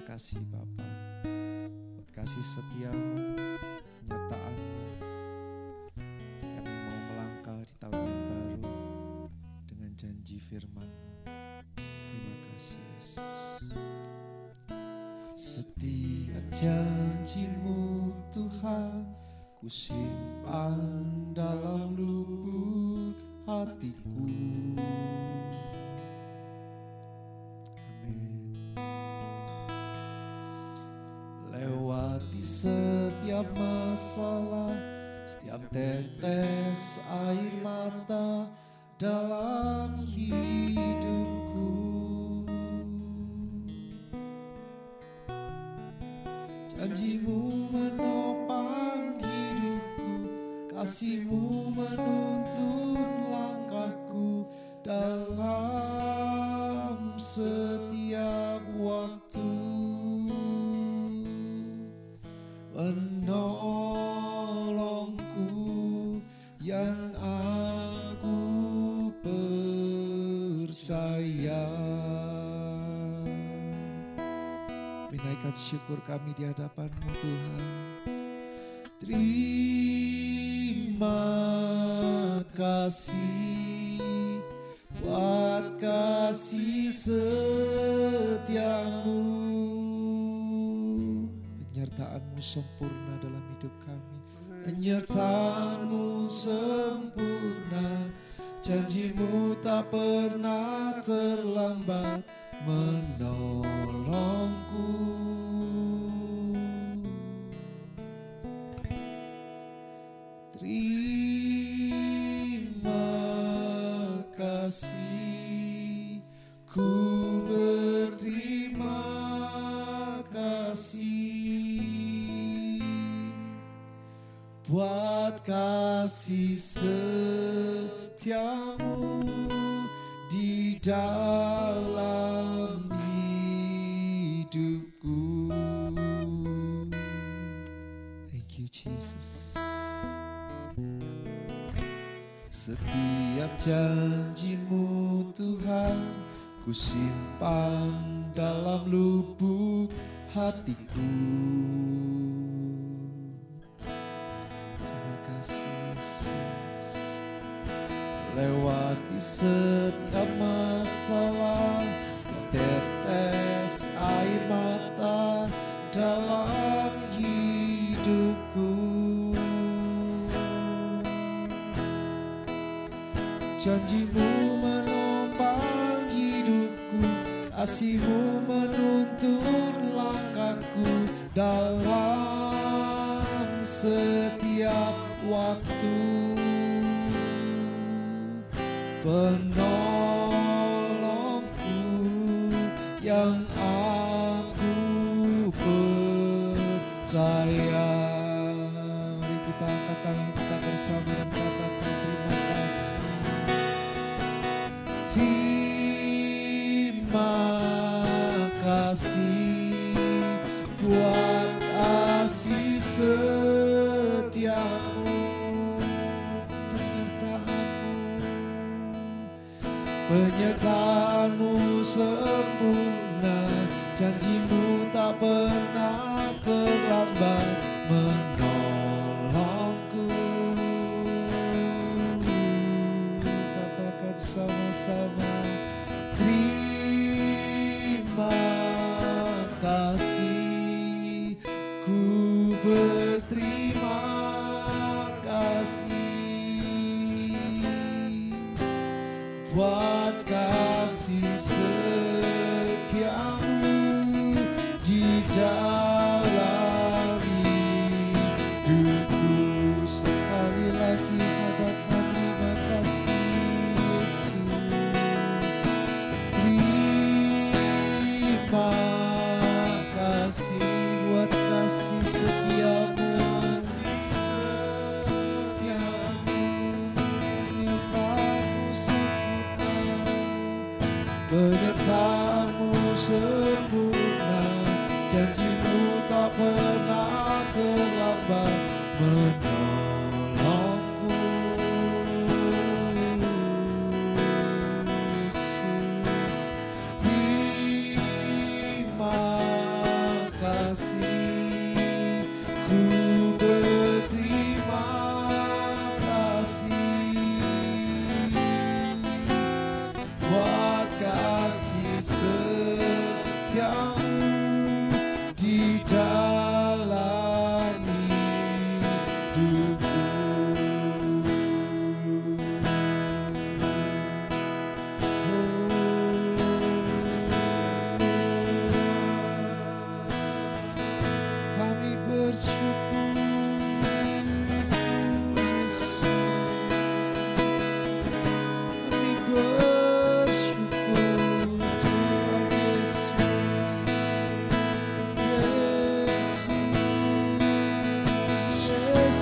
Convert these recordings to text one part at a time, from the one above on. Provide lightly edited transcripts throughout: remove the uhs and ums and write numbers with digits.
kasih Bapa buat kasih setiamu, penyertaanmu yang mau melangkah di tahun yang baru dengan janji firman-Mu. Terima kasih Yesus. Setiap janji-Mu Tuhan ku simpan dalam lubuk hatiku. Lewati setiap masalah, setiap tetes air mata dalam hidupku, janji-Mu menopang hidupku, kasih-Mu menuntun langkahku dalam setiap waktu. Penolongku yang aku percaya. Menaikkan syukur kami di hadapan-Mu Tuhan. Terima kasih buat kasih setiamu. Penyertaan-Mu sempurna dalam hidup kami. Penyertaan-Mu sempurna, janji-Mu tak pernah terlambat menolongku. Terima kasih, ku berterima kasih buat kasih setiamu di dalam hidupku. Thank you Jesus. Setiap janji-Mu Tuhan ku simpan dalam lubuk hatiku. Terima kasih Yesus. Lewati setiap masalah, setiap tetes air mata dalam hidupku, janji-Mu menopang hidupku, kasih-Mu menuntun langkahku dalam setiap waktu. Penolongku yang aku percaya. Mari kita angkat tangan kita bersama dan katakan terima kasih. Terima kasih buat kasih setiamu. Penyertaan-Mu sempurna, janji-Mu tak pernah terlambat menolongku. Katakan sama-sama, terima kasih, ku berterima kasih buat kasih setiamu di dalam hidupku. Sekali lagi katakan terima kasih Yesus. Terima kasih buat kasih setiamu. Penyertaan-Mu sempurna, janji-Mu tak pernah terlambat menolongku. Yesus, terima setiamu di dalam hidupku. Kami bersyukur, kami bersyukur Tuhan Yesus, Yesus.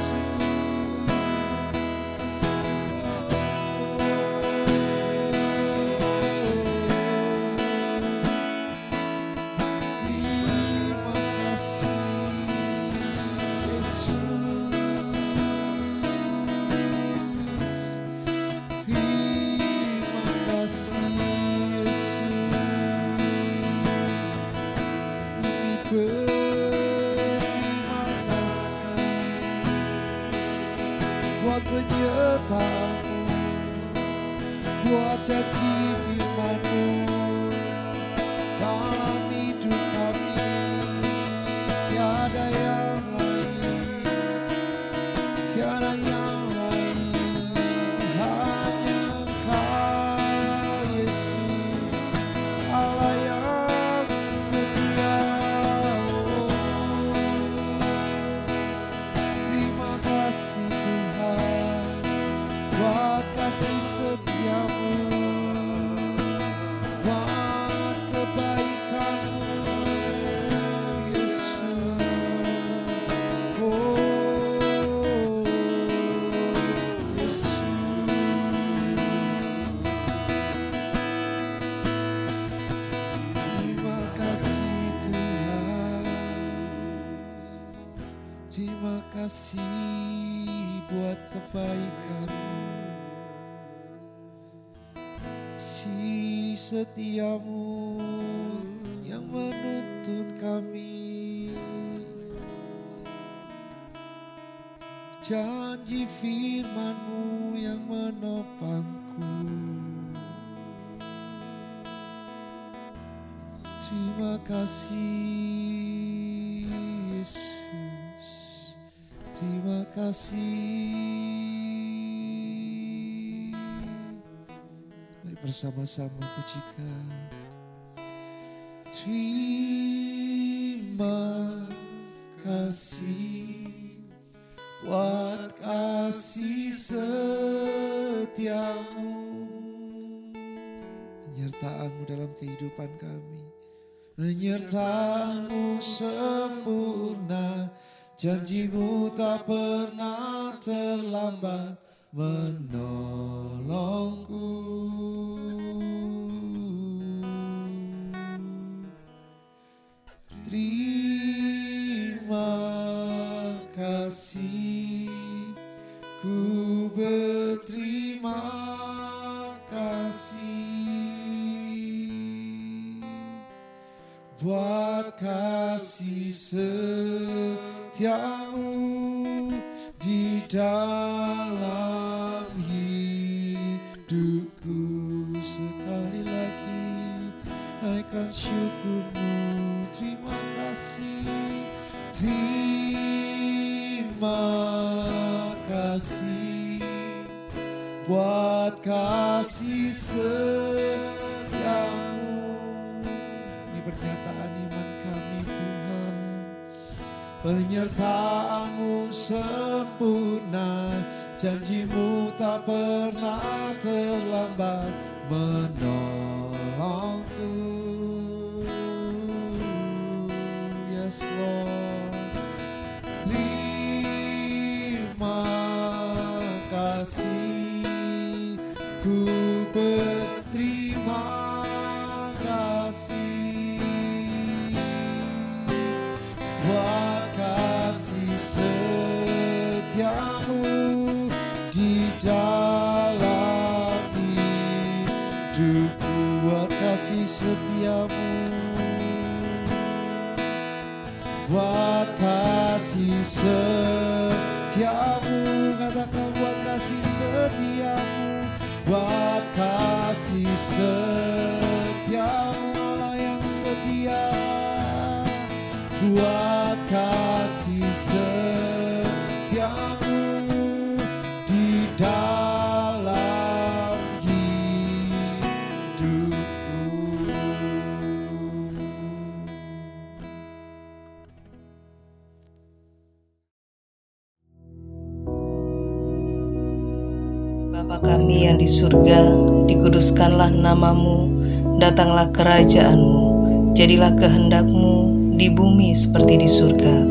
Buat penyertamu, buat janji firman-Mu dalam hidup kami. Tiada yang lain, tiada yang lain, hanya Engkau Yesus, Allah yang setia. Terima kasih Tuhan buat kasih setiamu, buat kebaikan-Mu Yesus. Oh Yesus, terima kasih Tuhan, terima kasih buat kebaikan-Mu, si setiamu yang menuntun kami, janji firman-Mu yang menopangku. Terima kasih Yesus, terima kasih. Mari bersama-sama pujikan. Terima kasih buat kasih setiamu, penyertaan-Mu dalam kehidupan kami. Penyertaan-Mu sempurna, janji-Mu tak pernah terlambat menolongku. Terima kasih, ku berterima kasih buat kasih setiamu di dalam hidupku. Sekali lagi naikkan syukur-Mu, terima kasih, terima kasih buat kasih setiamu. Ini pernyataan iman kami Tuhan, penyertaan-Mu sempurna, janji-Mu tak pernah terlambat menolongku. Yes Lord, terima kasih, ku berterima kasih buat kasih setiamu di dalam hidupku. Buat kasih setiamu, buat kasih setiamu, katakan buat kasih setiamu, buat kasih setiamu, kuat kasih setiamu di dalam hidupku. Bapa kami yang di surga, dikuduskanlah namamu, datanglah kerajaan-Mu, jadilah kehendak-Mu di bumi seperti di surga.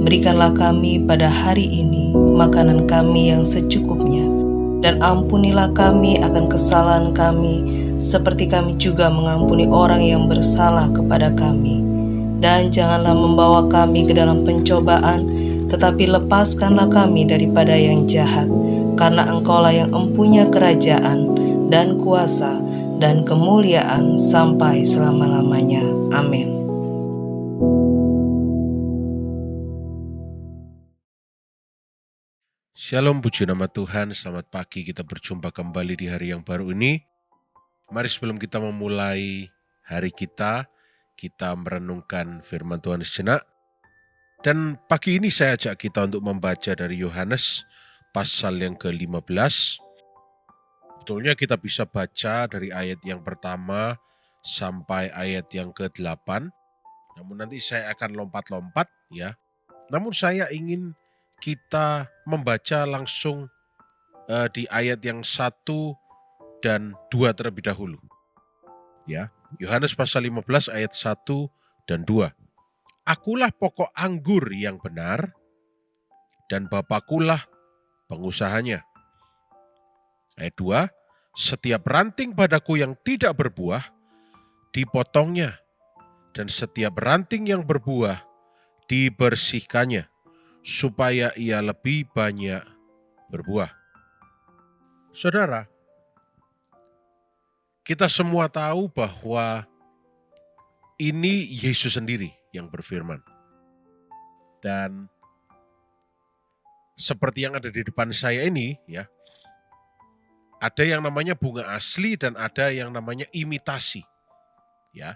Berikanlah kami pada hari ini makanan kami yang secukupnya, dan ampunilah kami akan kesalahan kami, seperti kami juga mengampuni orang yang bersalah kepada kami. Dan janganlah membawa kami ke dalam pencobaan, tetapi lepaskanlah kami daripada yang jahat. Karena Engkaulah yang empunya kerajaan dan kuasa dan kemuliaan sampai selama-lamanya. Amin. Shalom, puji nama Tuhan. Selamat pagi, kita berjumpa kembali di hari yang baru ini. Mari sebelum kita memulai hari kita merenungkan firman Tuhan sejenak. Dan pagi ini saya ajak kita untuk membaca dari Yohanes pasal yang ke-15. Betulnya kita bisa baca dari ayat yang pertama sampai ayat yang ke-8. Namun nanti saya akan lompat-lompat ya. Namun saya ingin kita membaca langsung di ayat yang 1 dan 2 terlebih dahulu. Ya, Yohanes pasal 15 ayat 1 dan 2. Akulah pokok anggur yang benar dan Bapakulah pengusahanya. Ayat 2, setiap ranting padaku yang tidak berbuah, dipotongnya, dan setiap ranting yang berbuah, dibersihkannya, supaya ia lebih banyak berbuah. Saudara, kita semua tahu bahwa ini Yesus sendiri yang berfirman. Dan seperti yang ada di depan saya ini, ya, ada yang namanya bunga asli dan ada yang namanya imitasi, ya,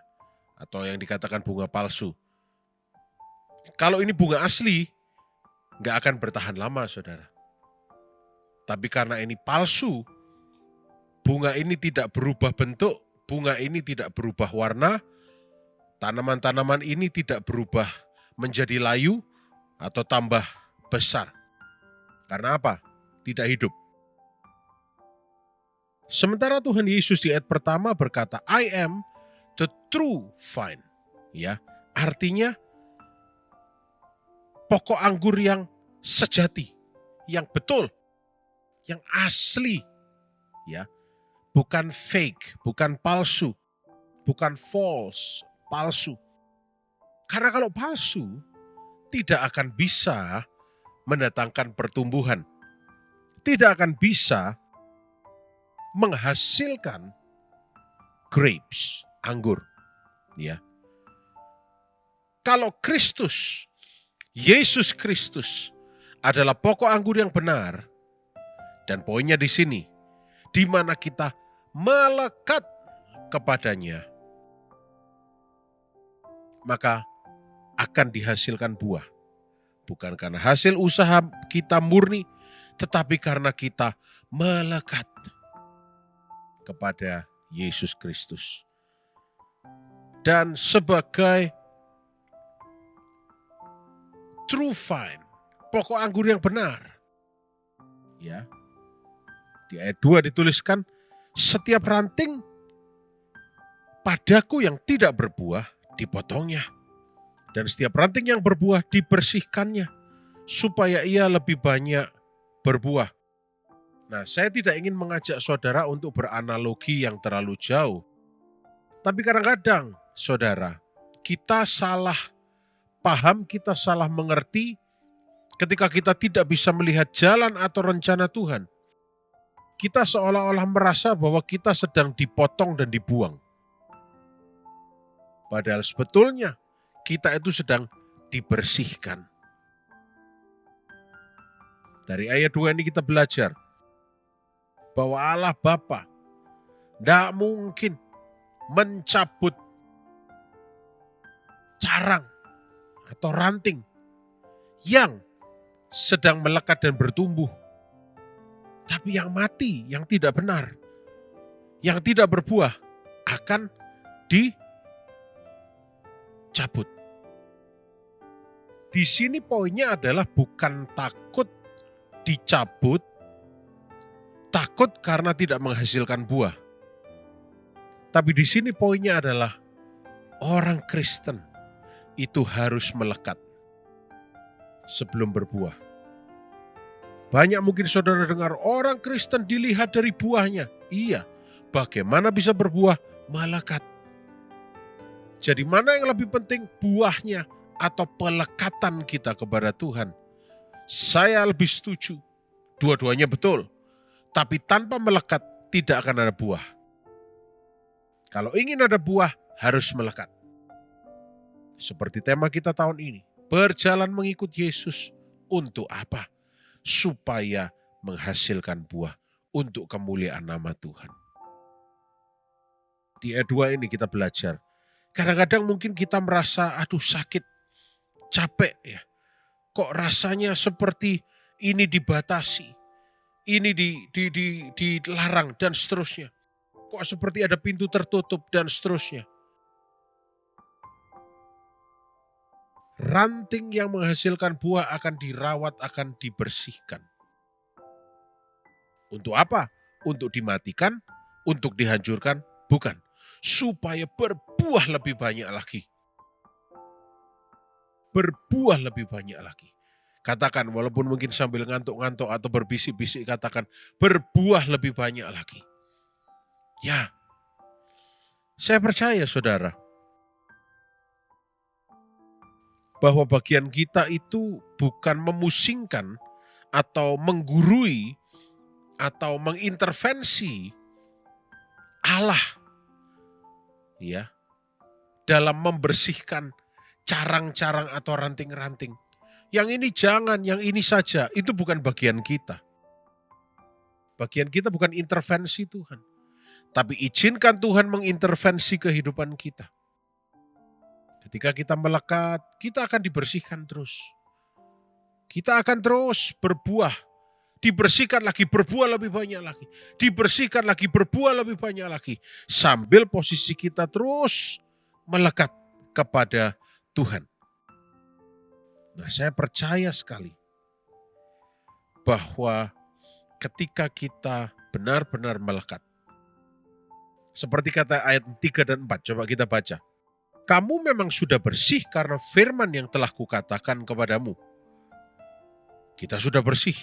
atau yang dikatakan bunga palsu. Kalau ini bunga asli, nggak akan bertahan lama, saudara. Tapi karena ini palsu, bunga ini tidak berubah bentuk, bunga ini tidak berubah warna, tanaman-tanaman ini tidak berubah menjadi layu atau tambah besar. Karena apa? Tidak hidup. Sementara Tuhan Yesus di ayat pertama berkata, I am the true vine. Ya, artinya pokok anggur yang sejati, yang betul, yang asli. Ya, bukan fake, bukan palsu, bukan false, palsu. Karena kalau palsu, tidak akan bisa mendatangkan pertumbuhan. Tidak akan bisa menghasilkan grapes, anggur. Ya. Kalau Kristus, Yesus Kristus adalah pokok anggur yang benar, dan poinnya di sini, di mana kita melekat kepadanya, maka akan dihasilkan buah. Bukan karena hasil usaha kita murni, tetapi karena kita melekat kepada Yesus Kristus. Dan sebagai true vine, pokok anggur yang benar. Ya. Di ayat 2 dituliskan, setiap ranting padaku yang tidak berbuah dipotongnya. Dan setiap ranting yang berbuah dibersihkannya, supaya ia lebih banyak berbuah. Nah, saya tidak ingin mengajak saudara untuk beranalogi yang terlalu jauh. Tapi kadang-kadang, saudara, kita salah paham, kita salah mengerti ketika kita tidak bisa melihat jalan atau rencana Tuhan. Kita seolah-olah merasa bahwa kita sedang dipotong dan dibuang. Padahal sebetulnya kita itu sedang dibersihkan. Dari ayat 2 ini kita belajar bahwa Allah Bapa tidak mungkin mencabut carang atau ranting yang sedang melekat dan bertumbuh. Tapi yang mati, yang tidak benar, yang tidak berbuah akan dicabut. Di sini poinnya adalah bukan takut dicabut, takut karena tidak menghasilkan buah. Tapi di sini poinnya adalah orang Kristen itu harus melekat sebelum berbuah. Banyak mungkin saudara dengar orang Kristen dilihat dari buahnya. Iya, bagaimana bisa berbuah? Melekat. Jadi mana yang lebih penting, buahnya atau pelekatan kita kepada Tuhan? Saya lebih setuju, dua-duanya betul. Tapi tanpa melekat tidak akan ada buah. Kalau ingin ada buah, harus melekat. Seperti tema kita tahun ini, berjalan mengikut Yesus. Untuk apa? Supaya menghasilkan buah untuk kemuliaan nama Tuhan. Di ayat 2 ini kita belajar. Kadang-kadang mungkin kita merasa, aduh sakit, capek ya. Kok rasanya seperti ini dibatasi, ini dilarang dan seterusnya. Kok seperti ada pintu tertutup dan seterusnya. Ranting yang menghasilkan buah akan dirawat, akan dibersihkan. Untuk apa? Untuk dimatikan, untuk dihancurkan? Bukan. Supaya berbuah lebih banyak lagi. Berbuah lebih banyak lagi. Katakan, walaupun mungkin sambil ngantuk-ngantuk atau berbisik-bisik, katakan, berbuah lebih banyak lagi. Ya, saya percaya saudara, bahwa bagian kita itu bukan memusingkan atau menggurui atau mengintervensi Allah ya dalam membersihkan carang-carang atau ranting-ranting. Yang ini jangan, yang ini saja, itu bukan bagian kita. Bagian kita bukan intervensi Tuhan, tapi izinkan Tuhan mengintervensi kehidupan kita. Ketika kita melekat, kita akan dibersihkan terus. Kita akan terus berbuah. Dibersihkan lagi, berbuah lebih banyak lagi. Dibersihkan lagi, berbuah lebih banyak lagi. Sambil posisi kita terus melekat kepada Tuhan. Nah, saya percaya sekali bahwa ketika kita benar-benar melekat. Seperti kata ayat 3 dan 4, coba kita baca. Kamu memang sudah bersih karena firman yang telah kukatakan kepadamu. Kita sudah bersih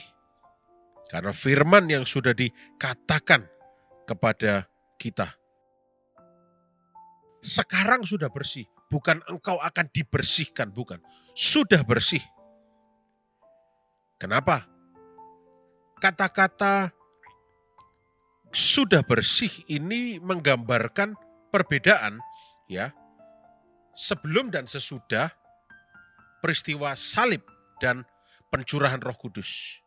karena firman yang sudah dikatakan kepada kita. Sekarang sudah bersih, bukan engkau akan dibersihkan, bukan. Sudah bersih. Kenapa? Kata-kata sudah bersih ini menggambarkan perbedaan ya. Sebelum dan sesudah peristiwa salib dan pencurahan Roh Kudus.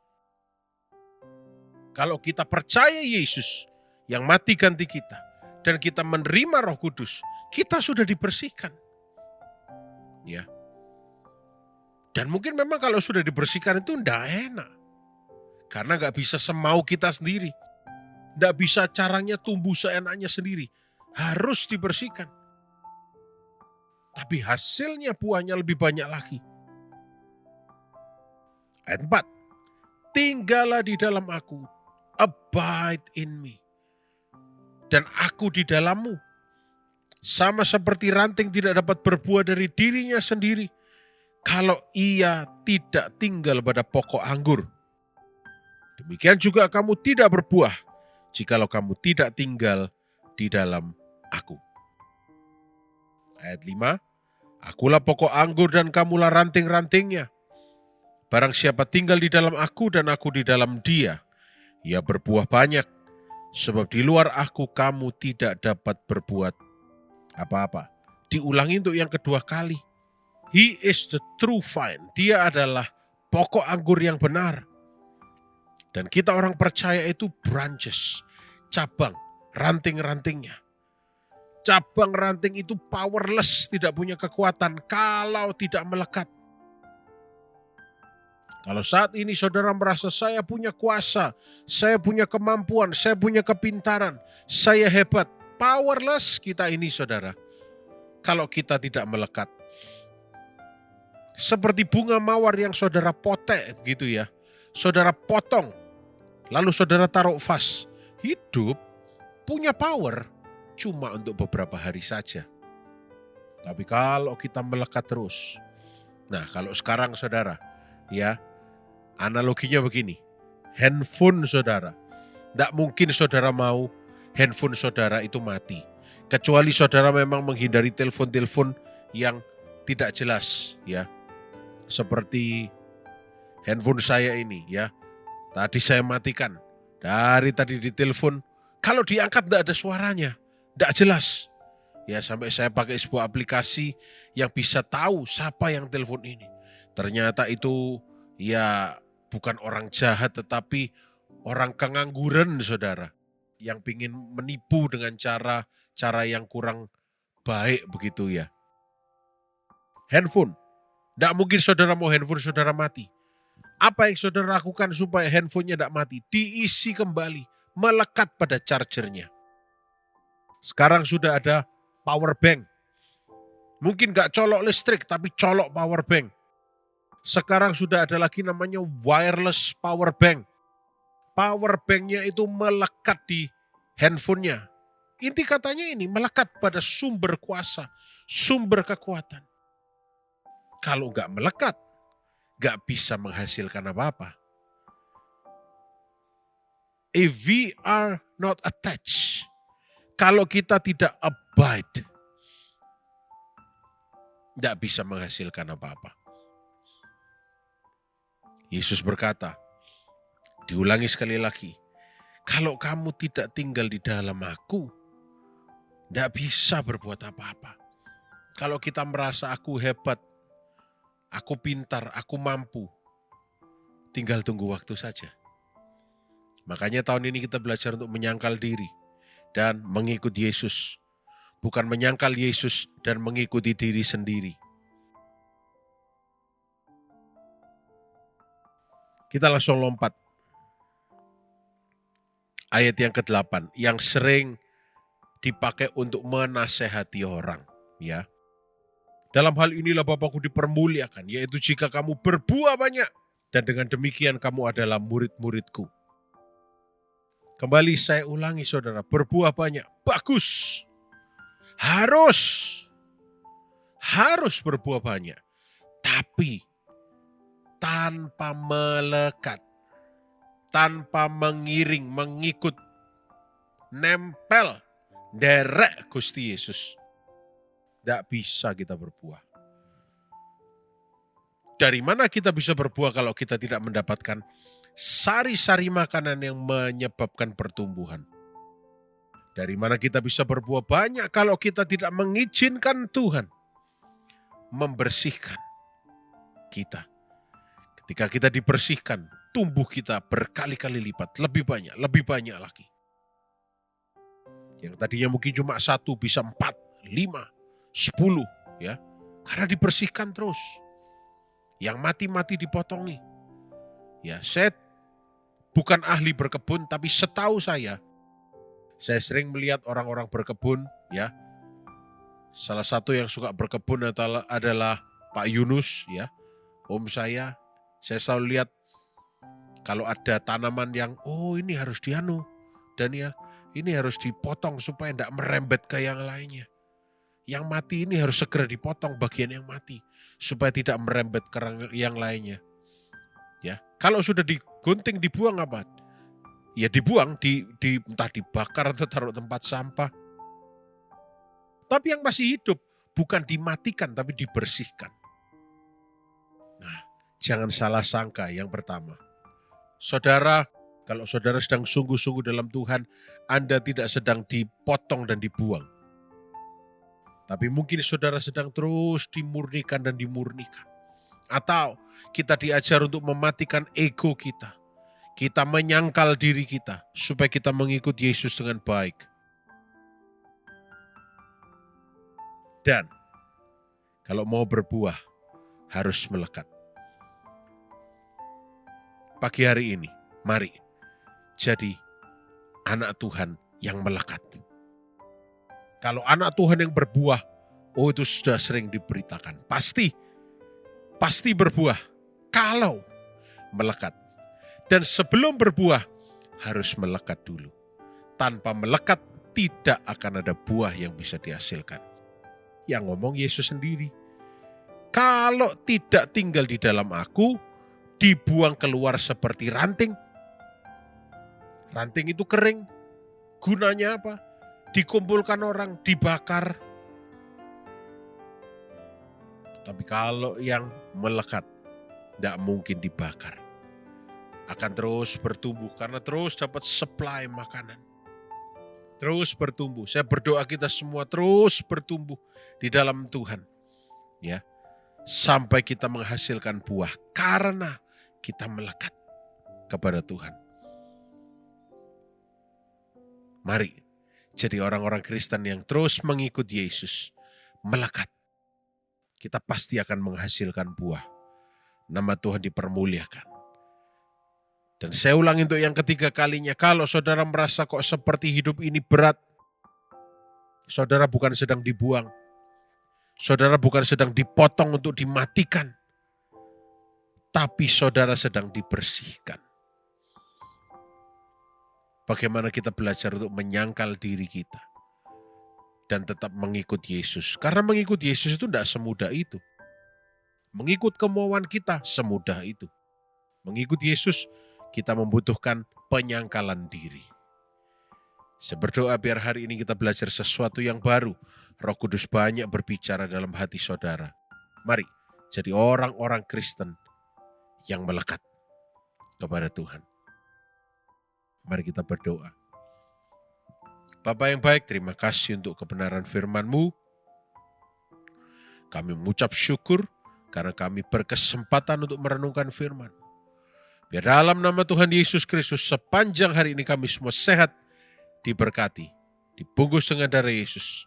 Kalau kita percaya Yesus yang mati ganti kita dan kita menerima Roh Kudus, kita sudah dibersihkan. Ya. Dan mungkin memang kalau sudah dibersihkan itu tidak enak. Karena gak bisa semau kita sendiri. Tidak bisa caranya tumbuh seenaknya sendiri. Harus dibersihkan. Tapi hasilnya buahnya lebih banyak lagi. Ayat 4. Tinggallah di dalam aku. Abide in me. Dan aku di dalammu. Sama seperti ranting tidak dapat berbuah dari dirinya sendiri. Kalau ia tidak tinggal pada pokok anggur. Demikian juga kamu tidak berbuah. Jikalau kamu tidak tinggal di dalam aku. Ayat 5, akulah pokok anggur dan kamulah ranting-rantingnya. Barang siapa tinggal di dalam aku dan aku di dalam dia, ia berbuah banyak. Sebab di luar aku kamu tidak dapat berbuat apa-apa. Diulangi untuk yang kedua kali. He is the true vine. Dia adalah pokok anggur yang benar. Dan kita orang percaya itu branches, cabang, ranting-rantingnya. Cabang ranting itu powerless, tidak punya kekuatan kalau tidak melekat. Kalau saat ini saudara merasa saya punya kuasa, saya punya kemampuan, saya punya kepintaran, saya hebat, powerless kita ini saudara. Kalau kita tidak melekat. Seperti bunga mawar yang saudara potek gitu ya. Saudara potong, lalu saudara taruh vas. Hidup punya power cuma untuk beberapa hari saja. Tapi kalau kita melekat terus. Nah kalau sekarang saudara, ya analoginya begini. Handphone saudara. Tidak mungkin saudara mau handphone saudara itu mati. Kecuali saudara memang menghindari telepon-telepon yang tidak jelas ya. Seperti handphone saya ini ya. Tadi saya matikan. Dari tadi ditelepon. Kalau diangkat tidak ada suaranya. Tidak jelas. Ya sampai saya pakai sebuah aplikasi yang bisa tahu siapa yang telepon ini. Ternyata itu ya bukan orang jahat tetapi orang kengangguran saudara. Yang ingin menipu dengan cara yang kurang baik begitu ya. Handphone. Tidak mungkin saudara mau handphone saudara mati. Apa yang saudara lakukan supaya handphonenya tidak mati? Diisi kembali. Melekat pada chargernya. Sekarang sudah ada power bank. Mungkin gak colok listrik tapi colok power bank. Sekarang sudah ada lagi namanya wireless power bank. Power banknya itu melekat di handphonenya. Inti katanya ini melekat pada sumber kuasa, sumber kekuatan. Kalau gak melekat, gak bisa menghasilkan apa-apa. If we are not attached, kalau kita tidak abide, gak bisa menghasilkan apa-apa. Yesus berkata, diulangi sekali lagi, kalau kamu tidak tinggal di dalam aku, gak bisa berbuat apa-apa. Kalau kita merasa aku hebat, aku pintar, aku mampu. Tinggal tunggu waktu saja. Makanya tahun ini kita belajar untuk menyangkal diri dan mengikut Yesus. Bukan menyangkal Yesus dan mengikuti diri sendiri. Kita langsung lompat. Ayat yang ke-8 yang sering dipakai untuk menasehati orang. Ya. Dalam hal inilah Bapakku dipermuliakan, yaitu jika kamu berbuah banyak, dan dengan demikian kamu adalah murid-muridku. Kembali saya ulangi saudara, berbuah banyak, bagus. Harus berbuah banyak. Tapi tanpa melekat, tanpa mengiring, mengikut, nempel, derek Gusti Yesus. Tidak bisa kita berbuah. Dari mana kita bisa berbuah kalau kita tidak mendapatkan sari-sari makanan yang menyebabkan pertumbuhan? Dari mana kita bisa berbuah banyak kalau kita tidak mengizinkan Tuhan membersihkan kita? Ketika kita dibersihkan, tumbuh kita berkali-kali lipat, lebih banyak lagi. Yang tadinya mungkin cuma 1 bisa 4, 5, 10 ya. Karena dibersihkan terus. Yang mati-mati dipotongi. Ya, saya bukan ahli berkebun tapi setahu saya sering melihat orang-orang berkebun ya. Salah satu yang suka berkebun adalah Pak Yunus ya. Om saya selalu lihat kalau ada tanaman yang ini harus dianu dan ya ini harus dipotong supaya tidak merembet ke yang lainnya. Yang mati ini harus segera dipotong bagian yang mati supaya tidak merembet ke yang lainnya. Ya, kalau sudah digunting dibuang apa? Ya dibuang, entah dibakar atau taruh tempat sampah. Tapi yang masih hidup bukan dimatikan tapi dibersihkan. Nah, jangan salah sangka yang pertama. Saudara, kalau saudara sedang sungguh-sungguh dalam Tuhan, Anda tidak sedang dipotong dan dibuang. Tapi mungkin saudara sedang terus dimurnikan dan dimurnikan. Atau kita diajar untuk mematikan ego kita. Kita menyangkal diri kita supaya kita mengikut Yesus dengan baik. Dan kalau mau berbuah harus melekat. pagi hari ini, mari jadi anak Tuhan yang melekat. Kalau anak Tuhan yang berbuah, itu sudah sering diberitakan. Pasti berbuah kalau melekat. Dan sebelum berbuah, harus melekat dulu. Tanpa melekat, tidak akan ada buah yang bisa dihasilkan. Yang ngomong Yesus sendiri. Kalau tidak tinggal di dalam aku, dibuang keluar seperti ranting. Ranting itu kering. Gunanya apa? Dikumpulkan orang, dibakar. Tapi kalau yang melekat, tidak mungkin dibakar. Akan terus bertumbuh karena terus dapat supply makanan. Terus bertumbuh. Saya berdoa kita semua terus bertumbuh di dalam Tuhan. Ya. Sampai kita menghasilkan buah karena kita melekat kepada Tuhan. Mari jadi orang-orang Kristen yang terus mengikut Yesus, melekat. Kita pasti akan menghasilkan buah. Nama Tuhan dipermuliakan. Dan saya ulangi untuk yang ketiga kalinya, kalau saudara merasa kok seperti hidup ini berat, saudara bukan sedang dibuang. Saudara bukan sedang dipotong untuk dimatikan. Tapi saudara sedang dibersihkan. Bagaimana kita belajar untuk menyangkal diri kita. Dan tetap mengikut Yesus. Karena mengikut Yesus itu tidak semudah itu. Mengikut kemauan kita semudah itu. Mengikut Yesus kita membutuhkan penyangkalan diri. Saya berdoa biar hari ini kita belajar sesuatu yang baru. Roh Kudus banyak berbicara dalam hati saudara. Mari jadi orang-orang Kristen yang melekat kepada Tuhan. Mari kita berdoa. Bapa yang baik, terima kasih untuk kebenaran firman-Mu. Kami mengucap syukur karena kami berkesempatan untuk merenungkan firman. Biar dalam nama Tuhan Yesus Kristus sepanjang hari ini kami semua sehat, diberkati, dibungkus dengan darah Yesus.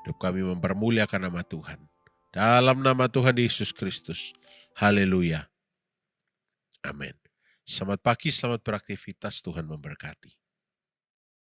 Hidup kami mempermuliakan nama Tuhan. Dalam nama Tuhan Yesus Kristus. Haleluya. Amin. Selamat pagi, selamat beraktivitas, Tuhan memberkati.